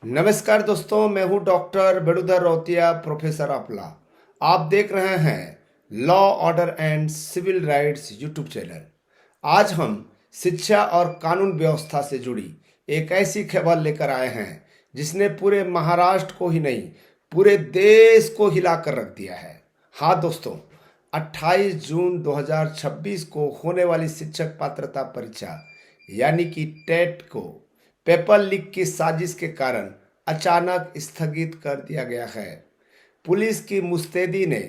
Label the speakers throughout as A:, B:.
A: नमस्कार दोस्तों, मैं हूं डॉक्टर बेड़ुधर रौतिया, प्रोफेसर अपला। आप देख रहे हैं law order and civil rights YouTube channel. आज हम शिक्षा और कानून व्यवस्था से जुड़ी एक ऐसी खबर लेकर आए हैं जिसने पूरे महाराष्ट्र को ही नहीं, पूरे देश को हिलाकर रख दिया है। हाँ दोस्तों, 28 जून 2026 को होने वाली शिक्षक पात्रता परीक्षा यानी कि टेट को पेपर लीक की साजिश के कारण अचानक स्थगित कर दिया गया है। पुलिस की मुस्तैदी ने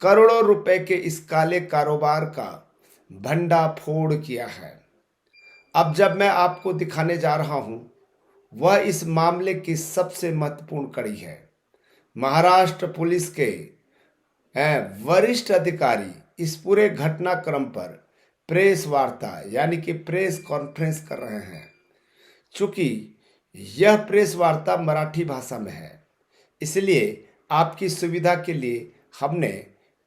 A: करोड़ों रुपए के इस काले कारोबार का भंडाफोड़ किया है। अब जब मैं आपको दिखाने जा रहा हूं, वह इस मामले की सबसे महत्वपूर्ण कड़ी है। महाराष्ट्र पुलिस के वरिष्ठ अधिकारी इस पूरे घटनाक्रम पर प्रेस वार्ता यानी कि प्रेस कॉन्फ्रेंस कर रहे हैं। चूंकि यह प्रेस वार्ता मराठी भाषा में है, इसलिए आपकी सुविधा के लिए हमने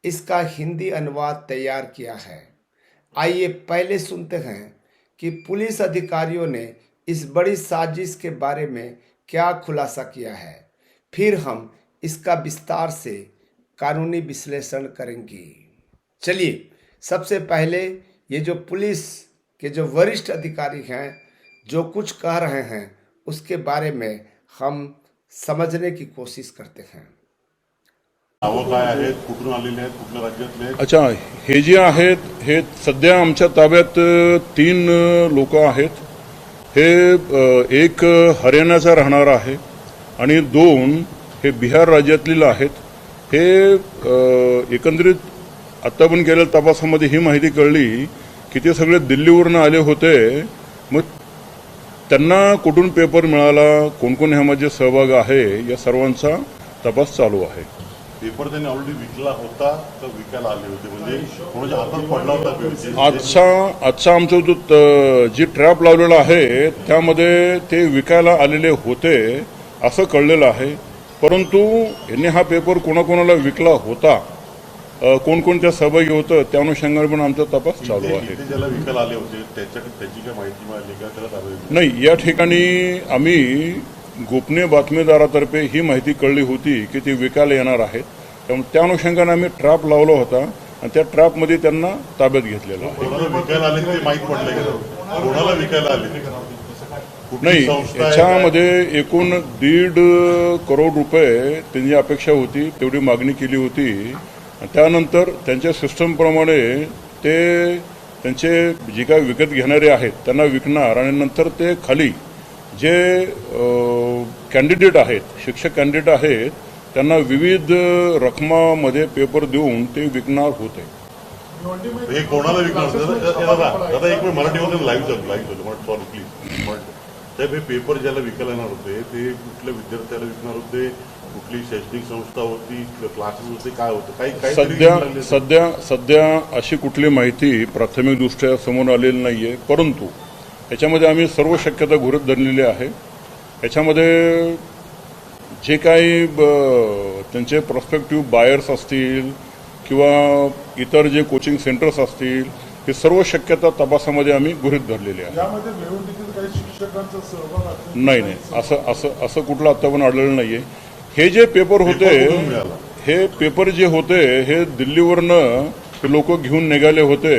A: इसका हिंदी अनुवाद तैयार किया है। आइए पहले सुनते हैं कि पुलिस अधिकारियों ने इस बड़ी साजिश के बारे में क्या खुलासा किया है। फिर हम इसका विस्तार से कानूनी विश्लेषण करेंगे। चलिए, सबसे पहले ये जो पुलिस के जो वरिष्ठ अधिकारी हैं जो कुछ कह रहे हैं उसके बारे में हम समझने की कोशिश करते हैं।
B: नावं काय आहेत, कुठून आलेले आहेत, कुठल्या राज्यातले आहेत?
C: अच्छा, हे जे आहेत हे सध्या आमच्या ताब्यात 3 लोक आहेत। हे एक हरियाणाचा राहणारा आहे आणि 2 हे बिहार राज्यातले आहेत। हे एकंदरीत आता पण केलेल्या तपासामध्ये ही माहिती कळली की ते सगळे दिल्लीवरून आले होते। मग त्यांना कुठून पेपर मिळाला, कोण कोण ह्यामध्ये सहभाग आहे, या सर्वांचा तपास चालू आहे।
B: पेपर त्यांनी ऑलरेडी विकला होता तर विकायला आले होते, म्हणजे कोणाच्या हातात पडला होता?
C: आजचा आमचा जो जी ट्रॅप लावलेला आहे त्यामध्ये ते विकायला आलेले होते असं कळलेलं आहे। परंतु यांनी हा पेपर कोणाकोणाला विकला होता, कोण कोण त्या सहभागी होतं, त्या अनुषंगाने पण आमचा तपास चालू आहे।
B: ज्याला विकायला आले होते त्याची काय माहिती मिळाली का? त्याला
C: नाही, या ठिकाणी आम्ही गोपनीय बातमीदारातर्फे ही माहिती कळली होती की ते विकायला येणार आहेत। त्यामुळे त्या अनुषंगाने आम्ही ट्रॅप लावला होता आणि त्या ट्रॅपमध्ये त्यांना ताब्यात घेतलेलं आहे।
B: कोणाला विकायला आले ते माहित पडलं का? कोणाला विकायला आले?
C: नाही, याच्यामध्ये एकूण 1.5 करोड रुपये त्यांची अपेक्षा होती, तेवढी मागणी केली होती। त्यानंतर त्यांच्या सिस्टमप्रमाणे ते त्यांचे जे काही विकत घेणारे आहेत त्यांना विकणार आणि नंतर ते खाली जे कॅन्डिडेट आहेत, शिक्षक कॅन्डिडेट आहेत, त्यांना विविध रकमामध्ये पेपर देऊन ते विकणार होते।
B: हे कोणाला विकणार होते? दादा एक मिनिट, मराठीमध्ये लाईव्ह चालू सॉरी प्लीज। साहेब, हे पेपर ज्याला विकायला येणार होते ते कुठल्या विद्यार्थ्याला विकणार होते? कुठली शैक्षणिक संस्था होती, क्लासेस होते, काय होतं? काही
C: सध्या अशी कुठली माहिती प्राथमिकदृष्ट्या समोर आलेली नाहीये, परंतु याच्यामध्ये आम्ही सर्व शक्यता गृहीत धरलेली आहे। याच्यामध्ये जे काही त्यांचे प्रॉस्पेक्टिव्ह बायर्स असतील किंवा इतर जे कोचिंग सेंटर्स असतील, हे सर्व शक्यता तपासामध्ये आम्ही गृहीत धरलेली आहे।
D: यामध्ये मिळून देखील काही शिक्षकांचा सहभाग
C: नाही, असं कुठलं आता पण आढळलं नाहीये। हे जे पेपर होते, हे पेपर जे होते हे दिल्लीवरनं लोक घेऊन निघाले होते।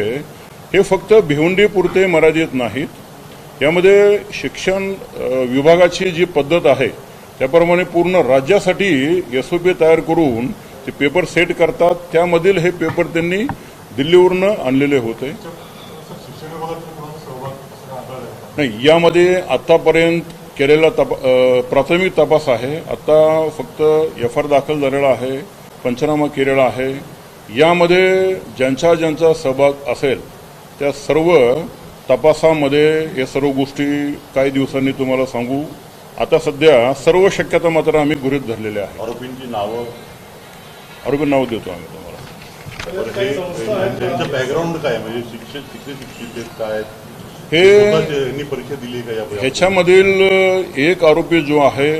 C: हे फक्त भिवंडीपुरते मर्यादित नाहीत। यामध्ये शिक्षण विभागाची जी पद्धत आहे त्याप्रमाणे पूर्ण राज्यासाठी SOP तयार करून ते पेपर सेट करतात। त्यामधील हे पेपर त्यांनी दिल्लीवरनं आणलेले होते। नाही, यामध्ये आतापर्यंत केलेला प्राथमिक तपास आहे। आता फक्त FR दाखल झालेला आहे, पंचनामा केलेला आहे। यामध्ये ज्यांचा सहभाग असेल त्या सर्व तपासामध्ये या सर्व गोष्टी काही दिवसांनी तुम्हाला सांगू। आता सध्या सर्व शक्यता मात्र आम्ही गृहीत धरलेल्या आहे।
B: आरोपींची
C: नावं देतो आम्ही तुम्हाला।
B: त्यांचं बॅकग्राऊंड काय, म्हणजे शिक्षित काय,
C: हे
B: परीक्षा दिली का?
C: ह्याच्यामधील एक आरोपी जो आहे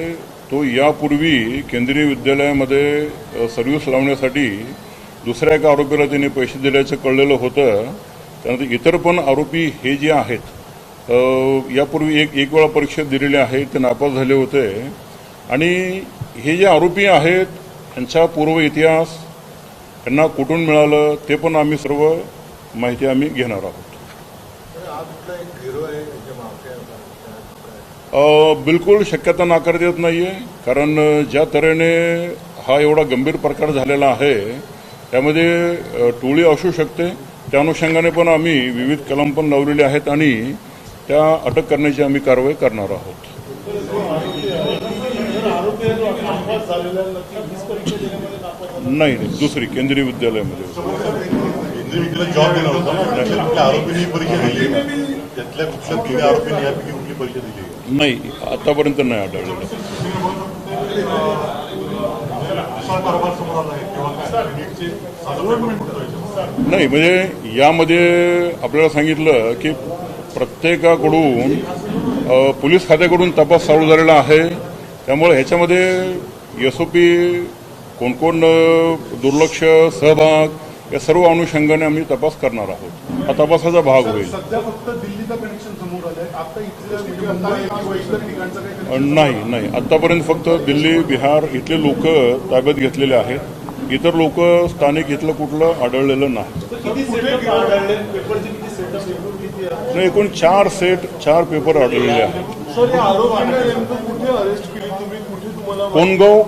C: तो यापूर्वी केंद्रीय विद्यालयामध्ये सर्व्हिस लावण्यासाठी दुसऱ्या एका आरोपीला त्यांनी पैसे दिल्याचं कळलेलं होतं। त्यानंतर इतर पण आरोपी हे जे आहेत यापूर्वी एक वेळा परीक्षा दिलेली आहे, ते नापास झाले होते आणि हे जे आरोपी आहेत यांचा पूर्व इतिहास, त्यांना कुठून मिळालं ते पण आम्ही सर्व माहिती आम्ही घेणार आहोत. बिलकुल शक्यता नाकारता येत नाही आहे, कारण ज्या तऱ्हेने हा एवढा गंभीर प्रकार झालेला आहे त्यामध्ये टोळी असू शकते. त्या अनुषंगाने पण आम्ही विविध कलम पण लावलेले आहेत आणि त्या अटक करण्याची आम्ही कारवाई करणार आहोत. नाही, दुसरी केंद्रीय विद्यालयामध्ये
B: जॉब दिला होता ना, कुठल्या आरोपींनी परीक्षा दिली त्यातल्या कुठल्या आरोपींनी यापैकी कुठली परीक्षा दिली
C: नाही, आतापर्यंत नाही आढळलेलं. नाही, म्हणजे यामध्ये आपल्याला सांगितलं की प्रत्येकाकडून पोलीस खात्याकडून तपास चालू झालेला आहे. त्यामुळे ह्याच्यामध्ये SOP, कोण कोण दुर्लक्ष, सहभाग या सर्व अनुषंगाने आम्ही तपास करणार आहोत. हा तपासाचा भाग होईल.
D: सध्या फक्त दिल्लीचं कनेक्शन समोर आलंय. आता इथल्या मुंबई इतर ठिकाणचं काही
C: नाही, आतापर्यंत फक्त दिल्ली, बिहार इथले लोक ताब्यात घेतलेले आहेत. इतर लोक स्थानिक इथलं कुठलं आढळलेलं नाही. एकूण 4 पेपर आढळलेले आहेत.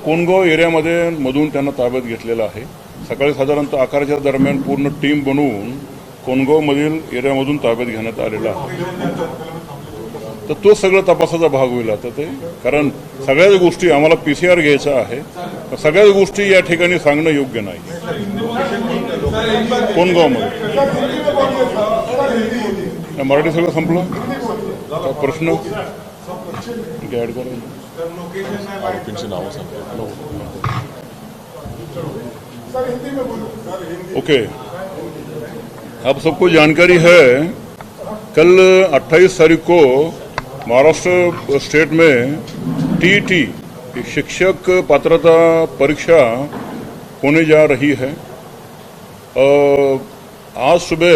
C: कोनगाव एरियामध्ये मधून त्यांना ताब्यात घेतलेलं आहे. सकाळी साधारणतः 11च्या दरम्यान पूर्ण टीम बनवून कोनगावमधील एरियामधून ताब्यात घेण्यात आलेला आहे. तर तो सगळं तपासाचा भाग होईल आता ते, कारण सगळ्याच गोष्टी आम्हाला PCR घ्यायचा आहे. सगळ्याच गोष्टी या ठिकाणी सांगणं योग्य नाही. कोनगावमध्ये मराठी सगळं संपलं. प्रश्न ऍड करा. ओके, आप सबको जानकारी है, कल 28 तारीख को महाराष्ट्र स्टेट में TET शिक्षक पात्रता परीक्षा होने जा रही है. आज सुबह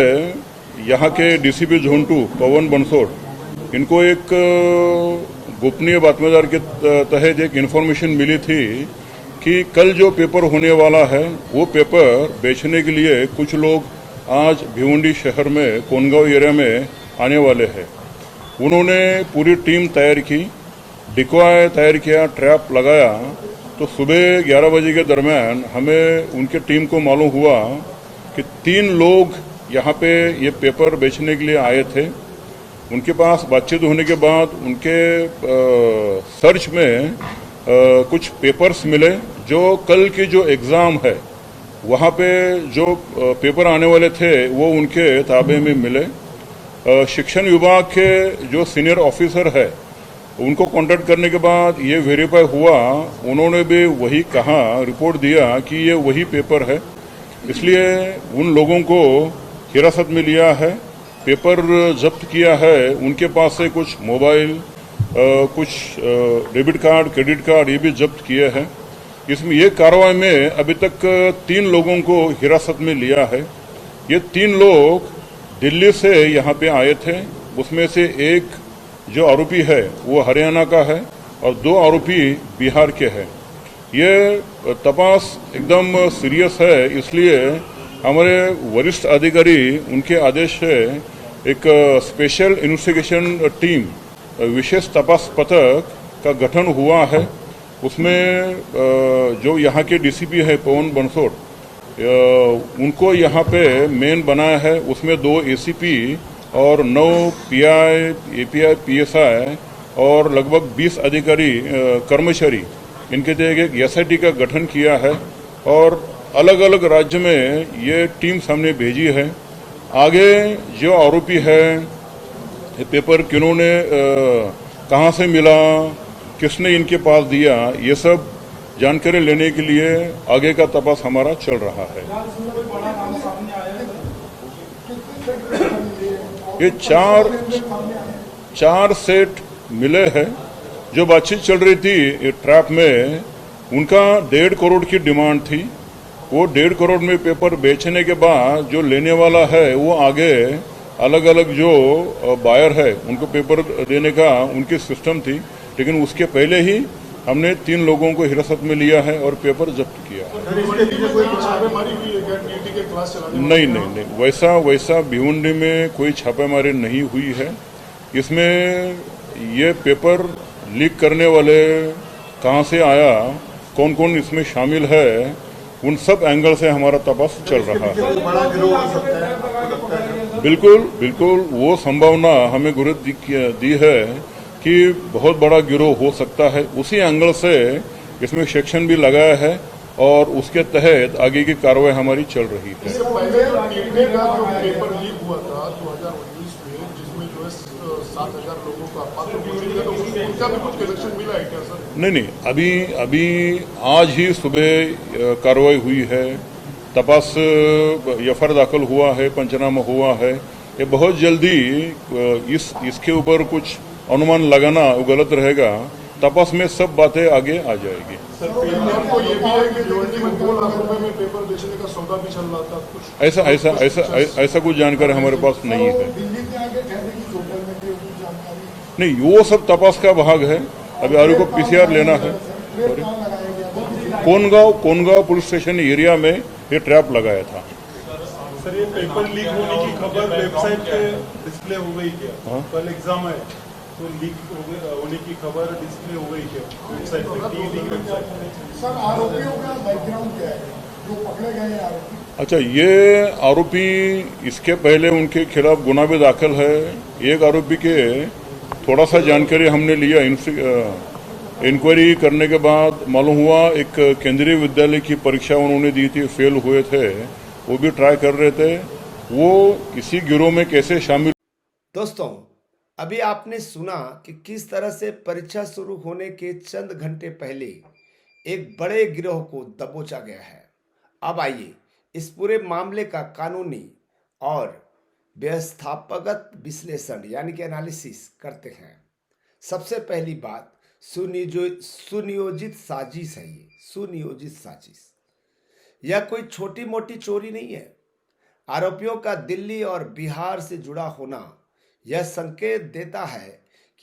C: यहाँ के DCP Zone 2 पवन बंसोड़, इनको एक गोपनीय बातमीदार के तहत एक इन्फॉर्मेशन मिली थी कि कल जो पेपर होने वाला है वो पेपर बेचने के लिए कुछ लोग आज भिवंडी शहर में कोनगांव एरिया में आने वाले हैं. उन्होंने पूरी टीम तैयार की, डिकॉय तैयार किया, ट्रैप लगाया. तो सुबह 11 बजे के दरमियान हमें उनके टीम को मालूम हुआ कि 3 लोग यहाँ पे ये पेपर बेचने के लिए आए थे. उनके पास बातचीत होने के बाद उनके सर्च में कुछ पेपर्स मिले जो कल की जो एग्ज़ाम है वहाँ पे जो पेपर आने वाले थे वो उनके ताबे में मिले. शिक्षण विभाग के जो सीनियर ऑफिसर है उनको कांटेक्ट करने के बाद ये वेरीफाई हुआ, उन्होंने भी वही कहा, रिपोर्ट दिया कि ये वही पेपर है. इसलिए उन लोगों को हिरासत में लिया है, पेपर जब्त किया है. उनके पास से कुछ मोबाइल, कुछ डेबिट कार्ड, क्रेडिट कार्ड ये भी जब्त किए हैं. इसमें ये कार्रवाई में अभी तक 3 लोगों को हिरासत में लिया है. ये 3 लोग दिल्ली से यहाँ पे आए थे. उसमें से एक जो आरोपी है वो हरियाणा का है और 2 आरोपी बिहार के हैं. ये तपास एकदम सीरियस है, इसलिए हमारे वरिष्ठ अधिकारी उनके आदेश से एक स्पेशल इन्वेस्टिगेशन टीम, विशेष तपास पथक का गठन हुआ है. उसमें जो यहाँ के DCP है पवन बंसोड़, उनको यहाँ पे मेन बनाया है. उसमें 2 ACP और 9 PI, API, PSI और लगभग 20 अधिकारी कर्मचारी, इनके तहत एक SIT का गठन किया है और अलग अलग राज्य में ये टीम सामने भेजी है. आगे जो आरोपी है, ये पेपर किन्होंने कहाँ से मिला, किसने इनके पास दिया, ये सब जानकारी लेने के लिए आगे का तपास हमारा चल रहा है. ये 4 सेट मिले हैं. जो बातचीत चल रही थी ये ट्रैप में, उनका 1.5 करोड़ की डिमांड थी. वो 1.5 करोड़ में पेपर बेचने के बाद जो लेने वाला है वो आगे अलग अलग जो बायर है उनको पेपर देने का उनकी सिस्टम थी. लेकिन उसके पहले ही हमने 3 लोगों को हिरासत में लिया है और पेपर जब्त किया है।
D: सर, इसके पीछे कोई छापेमारी हुई है क्या? नीट के क्लास चलाने
C: नहीं नहीं नहीं, वैसा भिवंडी में कोई छापेमारी नहीं हुई है। इसमें ये पेपर लीक करने वाले कहाँ से आया, कौन कौन इसमें शामिल है, उन सब एंगल से हमारा तपास चल रहा है।
D: बड़ा गिरोह हो सकता है, आपको लगता है?
C: बिल्कुल वो संभावना हमें गुरुत्व दी है कि बहुत बड़ा गिरोह हो सकता है। उसी एंगल से इसमें सेक्शन भी लगाया है और उसके तहत आगे की कार्रवाई हमारी चल रही है।
D: इससे पहले जो टीवी का जो पेपर लीक हुआ था 2019 में, जिसमें जो है 7,000 लोगों का पात्र घोषित है, तो उनका भी कुछ कलेक्शन मिला है क्या सर?
C: नहीं, अभी आज ही सुबह कार्रवाई हुई है, तपास एफआईआर दाखिल हुआ है, पंचनामा हुआ है। ये बहुत जल्दी इसके ऊपर कुछ अनुमान लगाना वो गलत रहेगा। तपास में सब बातें आगे आ जाएगी।
D: सर, आपको ये भी है कि भिवंडी में 2 लाख रुपए में पेपर बेचने का सौदा भी चल रहा था कुछ?
C: ऐसा कुछ जानकारी हमारे पास नहीं है।
D: दिल्ली से आगे ठहरेगी होटल में भी कुछ जानकारी?
C: नहीं, वो सब तपास का भाग है। अभी आरोपी को पीसीआर लेना है। कोनगांव पुलिस स्टेशन एरिया में ये ट्रैप लगाया था।
E: सर, ये पेपर लीक होने की खबर वेबसाइट पे डिस्प्ले हो गई क्या?
C: हाँ?
E: कल एग्जाम है तो लीक होने की खबर डिस्प्ले हो गई क्या वेबसाइट पे, टीवी की वेबसाइट?
D: सर, आरोपियों का बैकग्राउंड क्या है जो पकड़े गए आरोपी?
C: अच्छा, ये आरोपी, इसके पहले उनके खिलाफ गुना भी दाखिल है। एक आरोपी के थोड़ा सा जानकारी हमने लिया, इंक्वायरी करने के बाद मालूम हुआ एक केंद्रीय विद्यालय की परीक्षा उन्होंने दी थी, फेल हुए थे, वो भी ट्राई कर रहे थे। वो इसी गिरोह में कैसे शामिल।
A: दोस्तों, अभी आपने सुना कि किस तरह से परीक्षा शुरू होने के चंद घंटे पहले एक बड़े गिरोह को दबोचा गया है। अब आइए इस पूरे मामले का कानूनी और व्यवस्थापगत विश्लेषण यानी कि एनालिसिस करते हैं। सबसे पहली बात, सुनियोजित साजिश है। ये सुनियोजित साजिश, यह कोई छोटी मोटी चोरी नहीं है। आरोपियों का दिल्ली और बिहार से जुड़ा होना यह संकेत देता है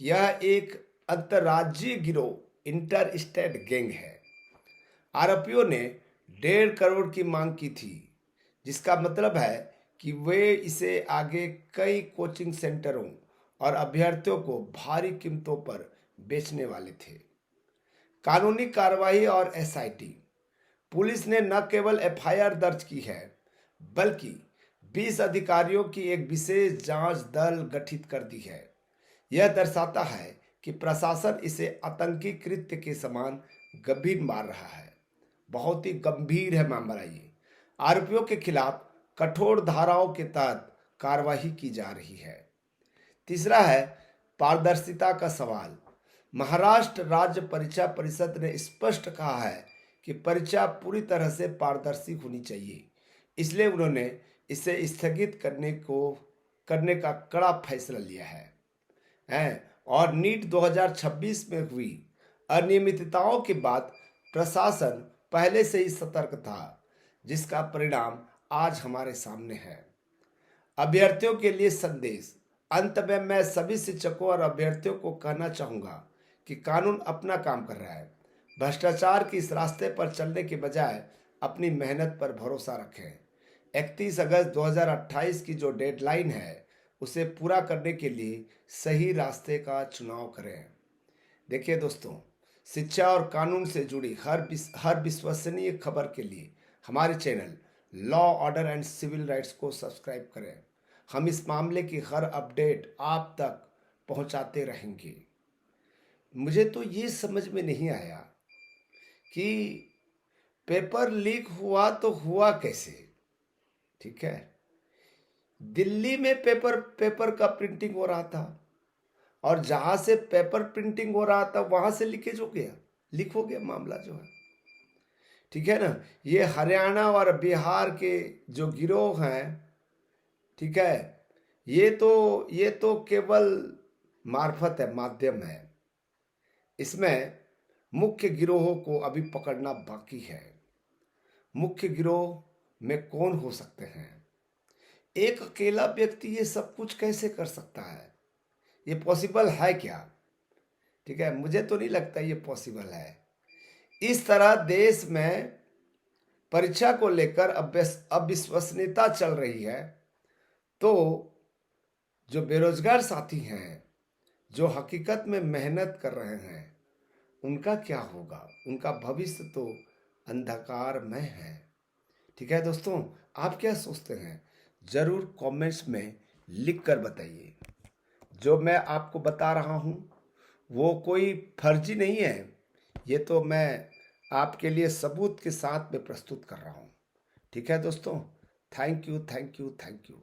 A: कि यह एक अंतर्राज्यीय गिरोह, इंटर स्टेट गैंग है। आरोपियों ने 1.5 करोड़ की मांग की थी, जिसका मतलब है कि वे इसे आगे कई कोचिंग सेंटरों और अभ्यर्थियों को भारी कीमतों पर बेचने वाले थे। कानूनी कार्रवाई और एसआईटी, पुलिस ने न केवल एफआईआर दर्ज की है, बल्कि 20 अधिकारियों की एक विशेष जांच दल गठित कर दी है। यह दर्शाता है कि प्रशासन इसे आतंकी कृत्य के समान गंभीर मान रहा है। बहुत ही गंभीर है मामला ये। आरोपियों के खिलाफ कठोर धाराओं के तहत कार्रवाई की जा रही है। तीसरा है पारदर्शिता का सवाल। महाराष्ट्र राज्य परीक्षा परिषद ने स्पष्ट कहा है कि परीक्षा पूरी तरह से पारदर्शी होनी चाहिए, इसलिए उन्होंने इसे स्थगित करने का कड़ा फैसला लिया है। और नीट 2026 में हुई अनियमितताओं के बाद प्रशासन पहले से ही सतर्क था, जिसका परिणाम आज हमारे सामने है। अभ्यर्थियों के लिए संदेश। अंत में मैं सभी शिक्षकों और अभ्यर्थियों को कहना चाहूँगा कि कानून अपना काम कर रहा है। भ्रष्टाचार के इस रास्ते पर चलने के बजाय अपनी मेहनत पर भरोसा रखें। 31 अगस्त 2028 की जो डेडलाइन है, उसे पूरा करने के लिए सही रास्ते का चुनाव करें। देखिए दोस्तों, शिक्षा और कानून से जुड़ी हर विश्वसनीय खबर के लिए हमारे channel law order and civil rights को सब्सक्राइब करें। हम इस मामले की हर अपडेट आप तक पहुंचाते रहेंगे। मुझे तो ये समझ में नहीं आया कि पेपर लीक हुआ तो हुआ कैसे। ठीक है, दिल्ली में पेपर का प्रिंटिंग हो रहा था और जहां से पेपर प्रिंटिंग हो रहा था वहां से लीकेज हो गया, लीक हो गया मामला जो है। ठीक है ना, ये हरियाणा और बिहार के जो गिरोह हैं, ठीक है, ये तो केवल मार्फत है, माध्यम है। इसमें मुख्य गिरोहों को अभी पकड़ना बाकी है। मुख्य गिरोह में कौन हो सकते हैं? एक अकेला व्यक्ति ये सब कुछ कैसे कर सकता है? ये पॉसिबल है क्या? ठीक है, मुझे तो नहीं लगता ये पॉसिबल है। इस तरह देश में परीक्षा को लेकर अविश्वसनीयता चल रही है, तो जो बेरोजगार साथी हैं, जो हकीकत में मेहनत कर रहे हैं, उनका क्या होगा? उनका भविष्य तो अंधकारमय है। ठीक है दोस्तों, आप क्या सोचते हैं? जरूर कमेंट्स में लिख कर बताइए। जो मैं आपको बता रहा हूँ वो कोई फर्जी नहीं है, ये तो मैं आपके लिए सबूत के साथ में प्रस्तुत कर रहा हूँ। ठीक है दोस्तों, thank you, thank you, thank you.